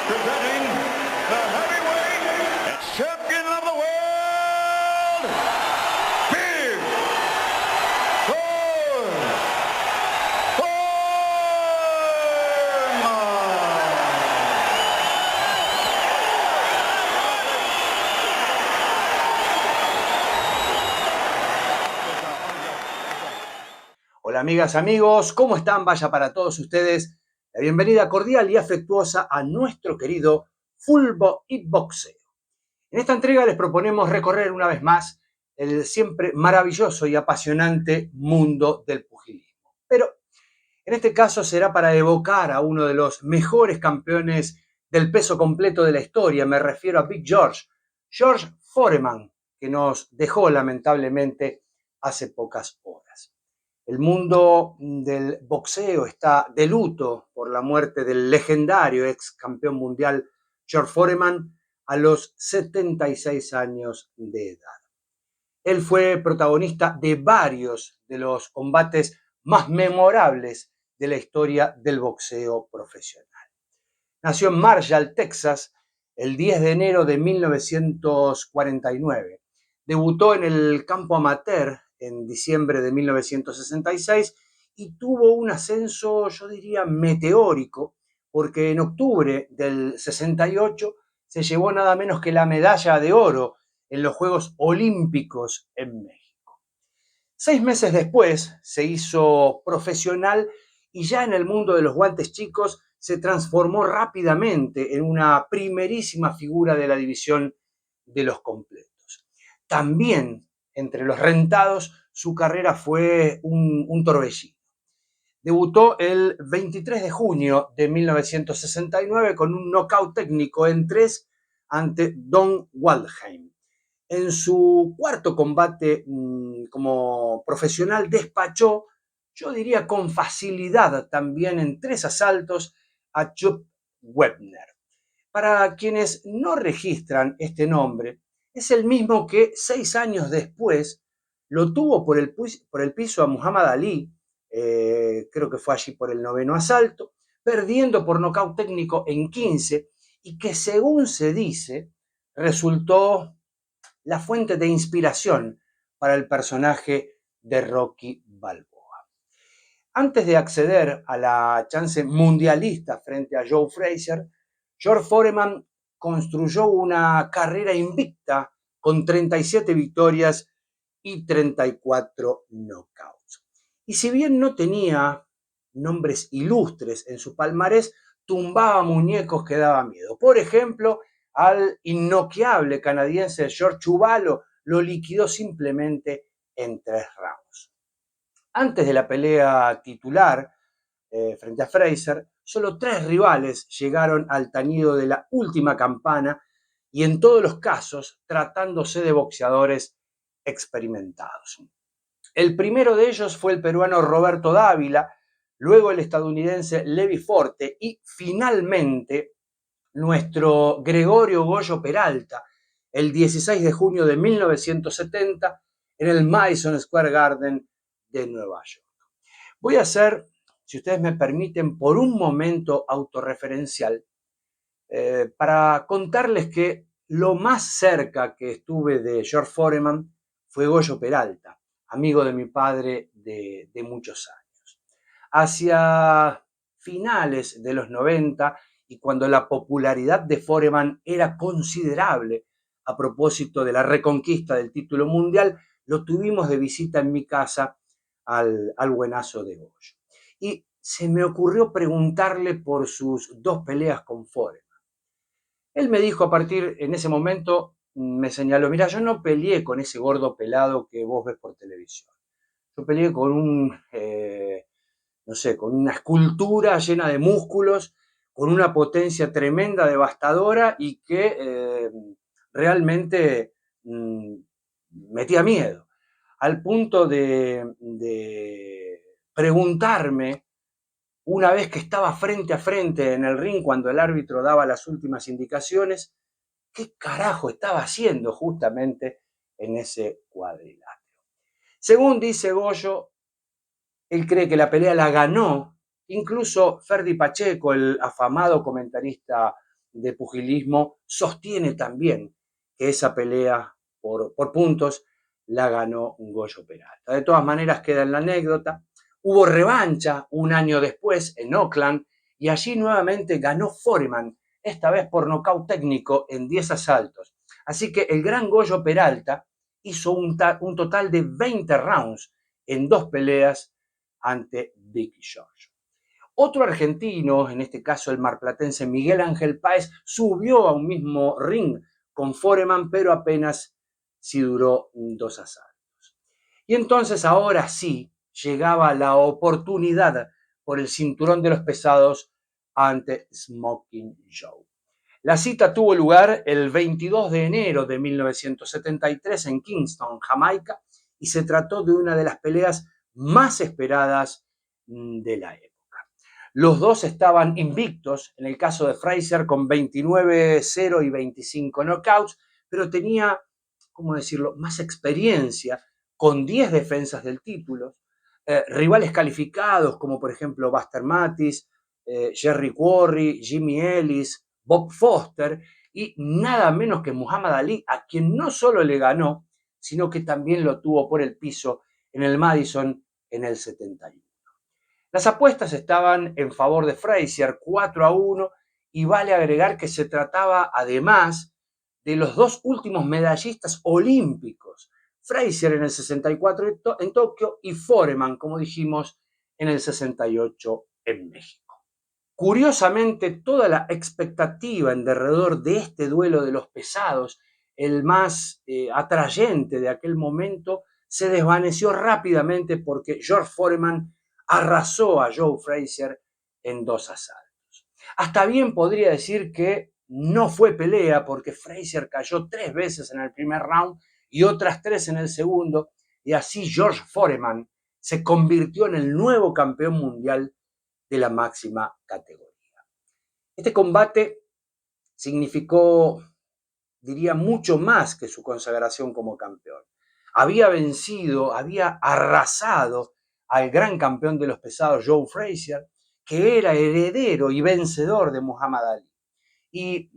Presenting the heavyweight champion of the world, Big Foreman. Hola amigas, amigos, ¿cómo están? Vaya para todos ustedes la bienvenida cordial y afectuosa a nuestro querido Fulbo y Boxeo. En esta entrega les proponemos recorrer una vez más el siempre maravilloso y apasionante mundo del pugilismo. Pero en este caso será para evocar a uno de los mejores campeones del peso completo de la historia. Me refiero a Big George Foreman, que nos dejó lamentablemente hace pocas horas. El mundo del boxeo está de luto por la muerte del legendario ex campeón mundial George Foreman a los 76 años de edad. Él fue protagonista de varios de los combates más memorables de la historia del boxeo profesional. Nació en Marshall, Texas, el 10 de enero de 1949. Debutó en el campo amateur en diciembre de 1966 y tuvo un ascenso, yo diría, meteórico, porque en octubre del 68 se llevó nada menos que la medalla de oro en los Juegos Olímpicos en México. 6 meses después se hizo profesional y ya en el mundo de los guantes chicos se transformó rápidamente en una primerísima figura de la división de los completos. También entre los rentados su carrera fue un torbellino. Debutó el 23 de junio de 1969 con un knockout técnico en 3 ante Don Waldheim. En su cuarto combate como profesional despachó, yo diría con facilidad también en 3 asaltos, a Chuck Wepner. Para quienes no registran este nombre, es el mismo que 6 años después lo tuvo por el piso a Muhammad Ali, creo que fue allí por el 9º asalto, perdiendo por nocaut técnico en 15, y que según se dice, resultó la fuente de inspiración para el personaje de Rocky Balboa. Antes de acceder a la chance mundialista frente a Joe Frazier, George Foreman construyó una carrera invicta con 37 victorias y 34 knockouts. Y si bien no tenía nombres ilustres en su palmarés, tumbaba muñecos que daban miedo. Por ejemplo, al innoqueable canadiense George Chuvalo lo liquidó simplemente en 3 rounds. Antes de la pelea titular frente a Frazier, solo 3 rivales llegaron al tañido de la última campana y en todos los casos tratándose de boxeadores experimentados. El primero de ellos fue el peruano Roberto Dávila, luego el estadounidense Levi Forte y finalmente nuestro Gregorio Goyo Peralta, el 16 de junio de 1970 en el Madison Square Garden de Nueva York. Voy a hacer, si ustedes me permiten, por un momento autorreferencial para contarles que lo más cerca que estuve de George Foreman fue Goyo Peralta, amigo de mi padre de muchos años. Hacia finales de los 90 y cuando la popularidad de Foreman era considerable a propósito de la reconquista del título mundial, lo tuvimos de visita en mi casa al buenazo de Goyo. Y se me ocurrió preguntarle por sus 2 peleas con Foreman. Él me dijo en ese momento, me señaló, mira, yo no peleé con ese gordo pelado que vos ves por televisión. Yo peleé con con una escultura llena de músculos, con una potencia tremenda, devastadora y que realmente metía miedo. Al punto de preguntarme, una vez que estaba frente a frente en el ring, cuando el árbitro daba las últimas indicaciones, ¿qué carajo estaba haciendo justamente en ese cuadrilátero? Según dice Goyo, él cree que la pelea la ganó, incluso Ferdi Pacheco, el afamado comentarista de pugilismo sostiene también que esa pelea por puntos la ganó Goyo Peralta. De todas maneras, queda en la anécdota. Hubo revancha un año después en Oakland y allí nuevamente ganó Foreman, esta vez por nocaut técnico en 10 asaltos. Así que el gran Goyo Peralta hizo un total de 20 rounds en 2 peleas ante Big George. Otro argentino, en este caso el marplatense Miguel Ángel Páez, subió a un mismo ring con Foreman, pero apenas si duró 2 asaltos. Y entonces ahora sí llegaba la oportunidad por el cinturón de los pesados ante Smoking Joe. La cita tuvo lugar el 22 de enero de 1973 en Kingston, Jamaica, y se trató de una de las peleas más esperadas de la época. Los dos estaban invictos, en el caso de Frazier con 29-0 y 25 knockouts, pero tenía, ¿cómo decirlo?, más experiencia, con 10 defensas del título, rivales calificados como por ejemplo Buster Mathis, Jerry Quarry, Jimmy Ellis, Bob Foster y nada menos que Muhammad Ali, a quien no solo le ganó, sino que también lo tuvo por el piso en el Madison en el 71. Las apuestas estaban en favor de Frazier, 4-1, y vale agregar que se trataba además de los dos últimos medallistas olímpicos, Frazier en el 64 en Tokio y Foreman, como dijimos, en el 68 en México. Curiosamente, toda la expectativa en derredor de este duelo de los pesados, el más atrayente de aquel momento, se desvaneció rápidamente porque George Foreman arrasó a Joe Frazier en 2 asaltos. Hasta bien podría decir que no fue pelea porque Frazier cayó 3 veces en el primer round y otras 3 en el segundo, y así George Foreman se convirtió en el nuevo campeón mundial de la máxima categoría. Este combate significó, diría, mucho más que su consagración como campeón. Había vencido, había arrasado al gran campeón de los pesados Joe Frazier, que era heredero y vencedor de Muhammad Ali. Y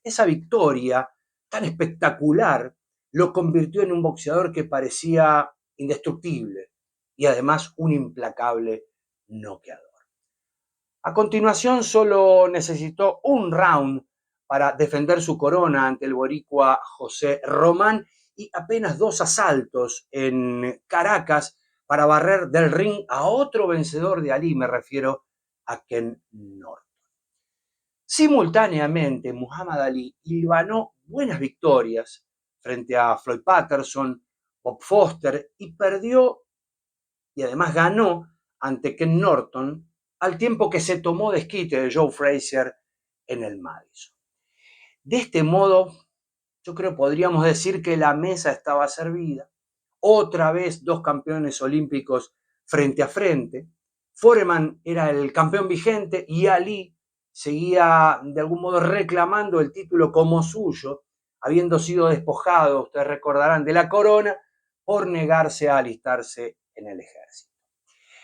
esa victoria tan espectacular lo convirtió en un boxeador que parecía indestructible y además un implacable noqueador. A continuación, solo necesitó un round para defender su corona ante el boricua José Román y apenas 2 asaltos en Caracas para barrer del ring a otro vencedor de Ali, me refiero a Ken Norton. Simultáneamente, Muhammad Ali hilvanó buenas victorias frente a Floyd Patterson, Bob Foster y perdió y además ganó ante Ken Norton al tiempo que se tomó desquite de Joe Frazier en el Madison. De este modo, yo creo podríamos decir que la mesa estaba servida. Otra vez 2 campeones olímpicos frente a frente. Foreman era el campeón vigente y Ali seguía de algún modo reclamando el título como suyo, habiendo sido despojado, ustedes recordarán, de la corona por negarse a alistarse en el ejército.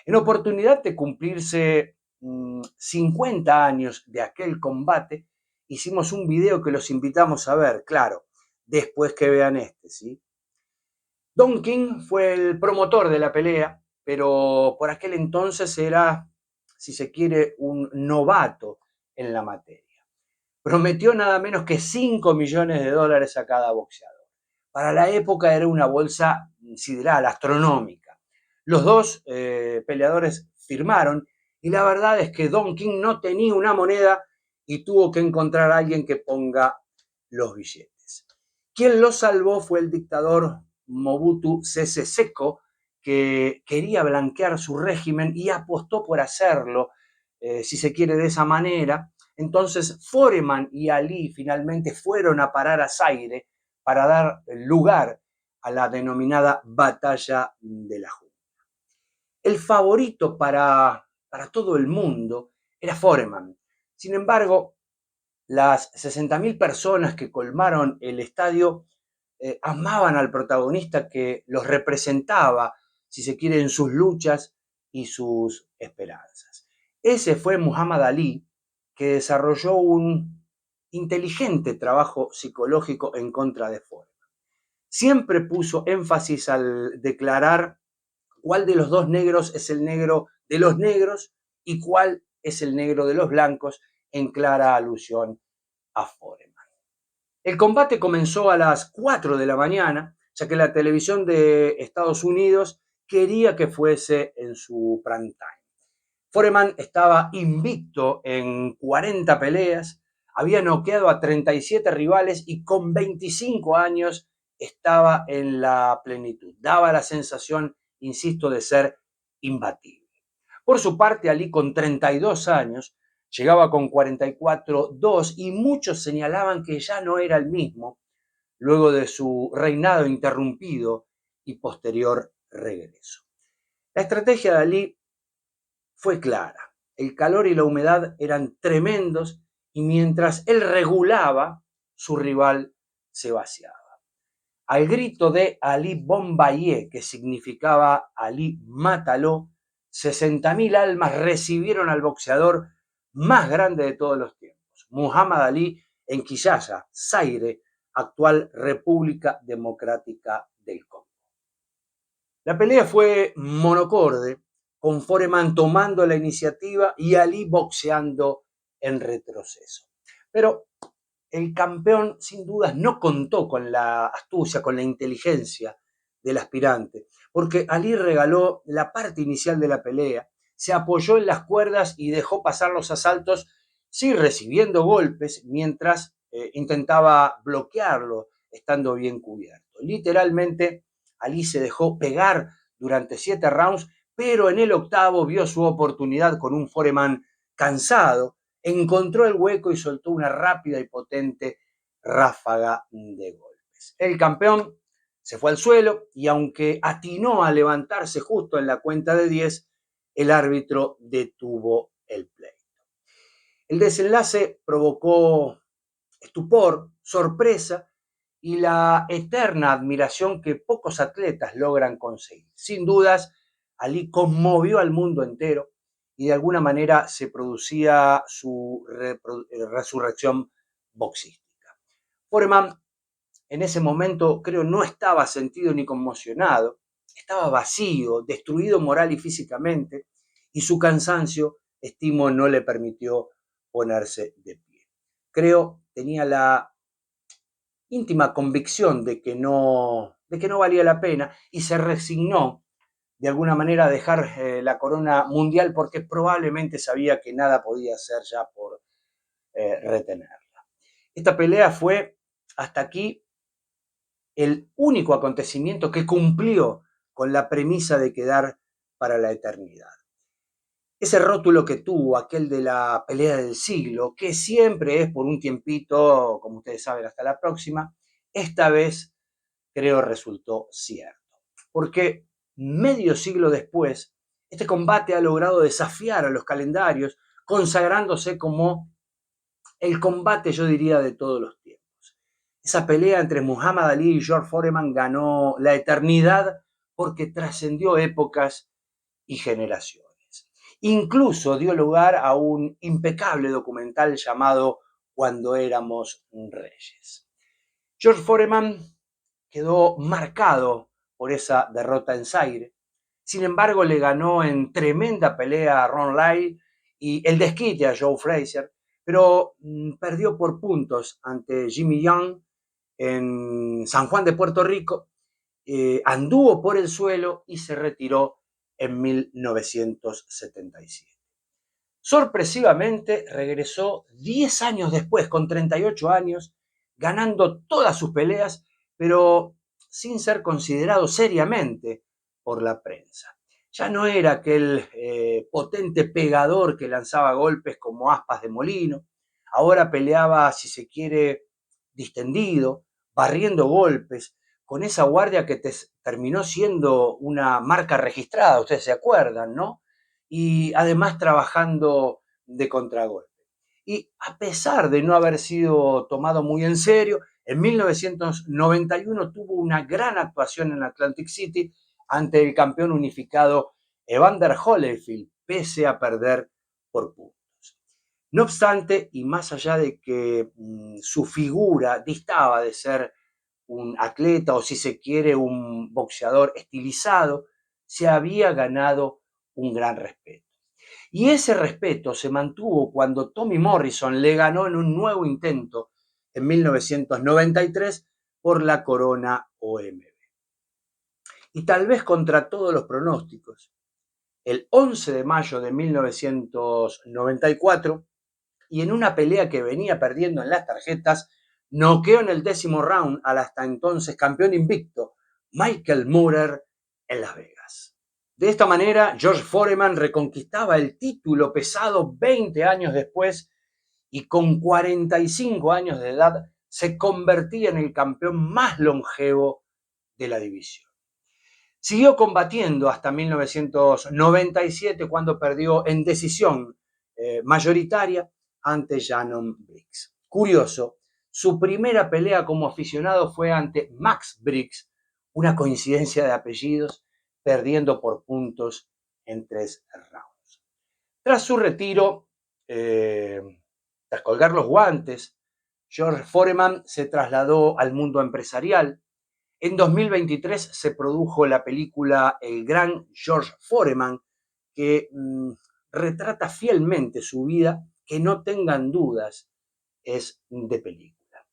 En oportunidad de cumplirse 50 años de aquel combate, hicimos un video que los invitamos a ver, claro, después que vean este, ¿sí? Don King fue el promotor de la pelea, pero por aquel entonces era, si se quiere, un novato en la materia. Prometió nada menos que $5 millones a cada boxeador. Para la época era una bolsa sideral, astronómica. Los dos peleadores firmaron y la verdad es que Don King no tenía una moneda y tuvo que encontrar a alguien que ponga los billetes. Quien lo salvó fue el dictador Mobutu Sese Seko, que quería blanquear su régimen y apostó por hacerlo, si se quiere, de esa manera. Entonces Foreman y Ali finalmente fueron a parar a Zaire para dar lugar a la denominada Batalla de la Jungla. El favorito para todo el mundo era Foreman. Sin embargo, las 60.000 personas que colmaron el estadio amaban al protagonista que los representaba, si se quiere, en sus luchas y sus esperanzas. Ese fue Muhammad Ali, que desarrolló un inteligente trabajo psicológico en contra de Foreman. Siempre puso énfasis al declarar cuál de los dos negros es el negro de los negros y cuál es el negro de los blancos, en clara alusión a Foreman. El combate comenzó a las 4 de la mañana, ya que la televisión de Estados Unidos quería que fuese en su prime time. Foreman estaba invicto en 40 peleas, había noqueado a 37 rivales y con 25 años estaba en la plenitud. Daba la sensación, insisto, de ser imbatible. Por su parte, Ali, con 32 años, llegaba con 44-2 y muchos señalaban que ya no era el mismo luego de su reinado interrumpido y posterior regreso. La estrategia de Ali fue clara. El calor y la humedad eran tremendos y mientras él regulaba, su rival se vaciaba. Al grito de Ali Bombay, que significaba Ali mátalo, 60.000 almas recibieron al boxeador más grande de todos los tiempos, Muhammad Ali, en Kinshasa, Zaire, actual República Democrática del Congo. La pelea fue monocorde, con Foreman tomando la iniciativa y Ali boxeando en retroceso. Pero el campeón sin dudas no contó con la astucia, con la inteligencia del aspirante, porque Ali regaló la parte inicial de la pelea, se apoyó en las cuerdas y dejó pasar los asaltos, sí recibiendo golpes, mientras intentaba bloquearlo, estando bien cubierto. Literalmente, Ali se dejó pegar durante 7 rounds, pero en el octavo vio su oportunidad con un Foreman cansado, encontró el hueco y soltó una rápida y potente ráfaga de golpes. El campeón se fue al suelo y aunque atinó a levantarse justo en la cuenta de 10, el árbitro detuvo el pleito. El desenlace provocó estupor, sorpresa y la eterna admiración que pocos atletas logran conseguir. Sin dudas, Ali conmovió al mundo entero y de alguna manera se producía su resurrección boxística. Foreman en ese momento creo no estaba sentido ni conmocionado, estaba vacío, destruido moral y físicamente, y su cansancio, estimo, no le permitió ponerse de pie. Creo tenía la íntima convicción de que no valía la pena y se resignó de alguna manera a dejar la corona mundial porque probablemente sabía que nada podía hacer ya por retenerla. Esta pelea fue hasta aquí el único acontecimiento que cumplió con la premisa de quedar para la eternidad. Ese rótulo que tuvo, aquel de la pelea del siglo, que siempre es por un tiempito, como ustedes saben, hasta la próxima, esta vez creo resultó cierto. Porque medio siglo después, este combate ha logrado desafiar a los calendarios, consagrándose como el combate, yo diría, de todos los tiempos. Esa pelea entre Muhammad Ali y George Foreman ganó la eternidad porque trascendió épocas y generaciones. Incluso dio lugar a un impecable documental llamado Cuando éramos reyes. George Foreman quedó marcado por esa derrota en Zaire. Sin embargo, le ganó en tremenda pelea a Ron Lyle y el desquite a Joe Frazier, pero perdió por puntos ante Jimmy Young en San Juan de Puerto Rico, anduvo por el suelo y se retiró en 1977. Sorpresivamente regresó 10 años después, con 38 años, ganando todas sus peleas, pero sin ser considerado seriamente por la prensa. Ya no era aquel potente pegador que lanzaba golpes como aspas de molino, ahora peleaba, si se quiere, distendido, barriendo golpes, con esa guardia que terminó siendo una marca registrada, ustedes se acuerdan, ¿no? Y además trabajando de contragolpe. Y a pesar de no haber sido tomado muy en serio, en 1991 tuvo una gran actuación en Atlantic City ante el campeón unificado Evander Holyfield, pese a perder por puntos. No obstante, y más allá de que su figura distaba de ser un atleta o si se quiere un boxeador estilizado, se había ganado un gran respeto. Y ese respeto se mantuvo cuando Tommy Morrison le ganó en un nuevo intento en 1993 por la corona OMB. Y tal vez contra todos los pronósticos, el 11 de mayo de 1994, y en una pelea que venía perdiendo en las tarjetas, noqueó en el 10º round al hasta entonces campeón invicto Michael Moorer en Las Vegas. De esta manera, George Foreman reconquistaba el título pesado 20 años después y con 45 años de edad se convertía en el campeón más longevo de la división. Siguió combatiendo hasta 1997 cuando perdió en decisión mayoritaria ante Shannon Briggs. Curioso, su primera pelea como aficionado fue ante Max Briggs, una coincidencia de apellidos, perdiendo por puntos en 3 rounds. Tras su retiro, tras colgar los guantes, George Foreman se trasladó al mundo empresarial. En 2023 se produjo la película El gran George Foreman, que retrata fielmente su vida, que no tengan dudas, es de película.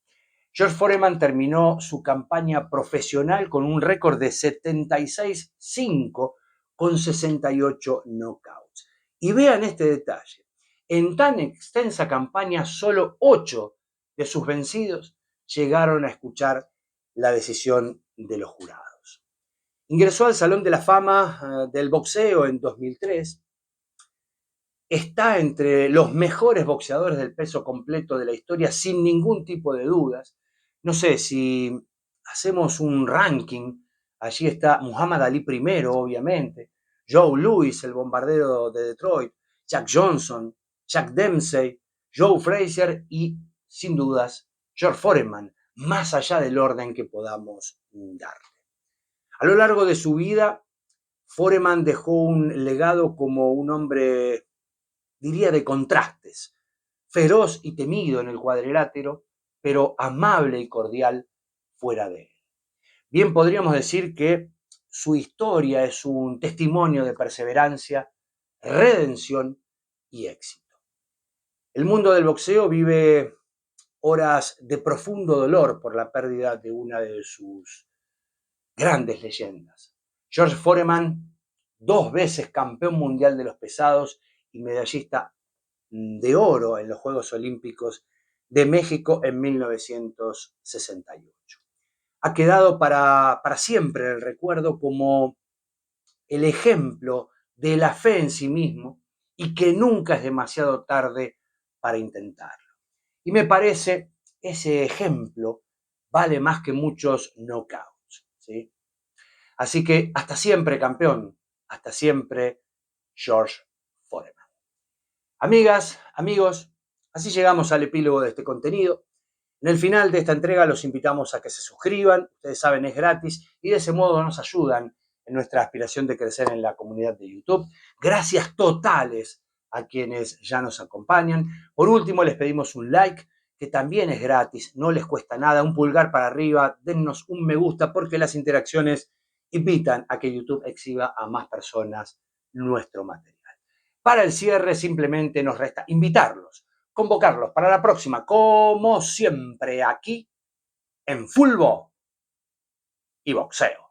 George Foreman terminó su campaña profesional con un récord de 76-5 con 68 knockouts. Y vean este detalle, en tan extensa campaña solo 8 de sus vencidos llegaron a escuchar la decisión de los jurados. Ingresó al Salón de la Fama del Boxeo en 2003. Está entre los mejores boxeadores del peso completo de la historia sin ningún tipo de dudas. No sé, si hacemos un ranking, allí está Muhammad Ali primero, obviamente, Joe Louis, el bombardero de Detroit, Jack Johnson, Jack Dempsey, Joe Frazier y, sin dudas, George Foreman, más allá del orden que podamos darle. A lo largo de su vida, Foreman dejó un legado como un hombre, diría, de contrastes, feroz y temido en el cuadrilátero, pero amable y cordial fuera de él. Bien podríamos decir que su historia es un testimonio de perseverancia, redención y éxito. El mundo del boxeo vive horas de profundo dolor por la pérdida de una de sus grandes leyendas. George Foreman, 2 veces campeón mundial de los pesados y medallista de oro en los Juegos Olímpicos de México en 1968. Ha quedado para siempre en el recuerdo como el ejemplo de la fe en sí mismo y que nunca es demasiado tarde para intentarlo. Y me parece ese ejemplo vale más que muchos knockouts, ¿sí? Así que hasta siempre, campeón, hasta siempre, George Foreman. Amigas, amigos, así llegamos al epílogo de este contenido. En el final de esta entrega los invitamos a que se suscriban, ustedes saben, es gratis y de ese modo nos ayudan en nuestra aspiración de crecer en la comunidad de YouTube. Gracias totales a quienes ya nos acompañan. Por último, les pedimos un like, que también es gratis, no les cuesta nada, un pulgar para arriba, dennos un me gusta porque las interacciones invitan a que YouTube exhiba a más personas nuestro material. Para el cierre simplemente nos resta invitarlos, convocarlos para la próxima, como siempre, aquí en Fulbo y Boxeo.